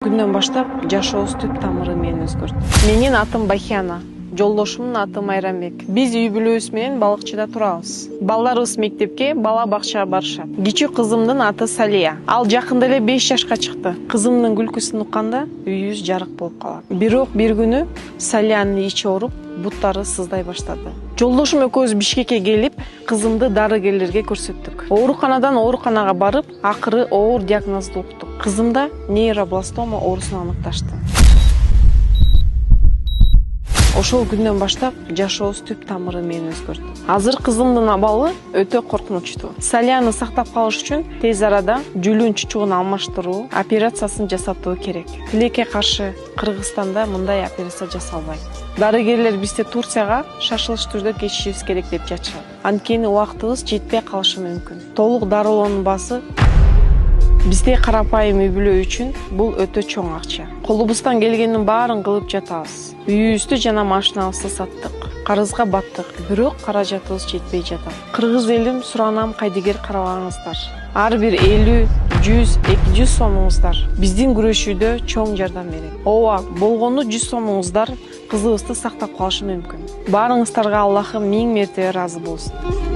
Күндөн баштап жашообуз түп тамыры менен өзгөрдү. Менин атым Бахяна, жолдошумдун аты Майрамбек. Биз үй бүлөбүз менен балыкчыда турабыз. Балдарыбыз мектепке, бала бакчага барышат. Кичүү кызымдын аты Салия. Ал жакында эле 5 жашка чыкты. Кызымдын күлкүсүн укканда үйүбүз жарык болуп калат. Бирок бир күнү Салиянын ичи ооруп, буттары сыздай баштады. Жолдошум экөөбүз Бишкекке келип, кызымды дарыгерлерге көрсөттүк. Ооруканадан ооруканага барып, акыры оор диагнозду уктук. Кызымда нейробластома оорусун аныкташты. Ошол күндөн баштап жашообуз түп тамыры менен өзгөрдү. Азыр кызымдын абалы өтө коркунучтуу. Салияны сактап калыш үчүн тез арада жүлүн чучугун алмаштыруу операциясын жасатуу керек. Тилекке каршы Кыргызстанда мындай операция жасалбайт. Дарыгерлер бизде Турцияга шашылыш түрдө кетишибиз керек деп жатышат. Анткени убактыбыз жетпей калышы мүмкүн. Толук дарылоонун баасы бизде карапайым үй бүлө үчүн бул өтө чоң акча. Колубуздан келгендин баарын кылып жатабыз. Үйүбүздү жана машинабызды саттык. Карызга баттык, бирок каражатыбыз жетпей жатат. Кыргыз элим, суранам, кайдыгер карабаңыздар. Ар бир 50, 100, 200 сомуңуздар биздин күрөшүүдө чоң жардам берет. Ооба, болгону 100 сомуңуздар кызыбызды сактап калышы мүмкүн. Баарыңыздарга Аллахым 1000 мертебе ыраазы болсун.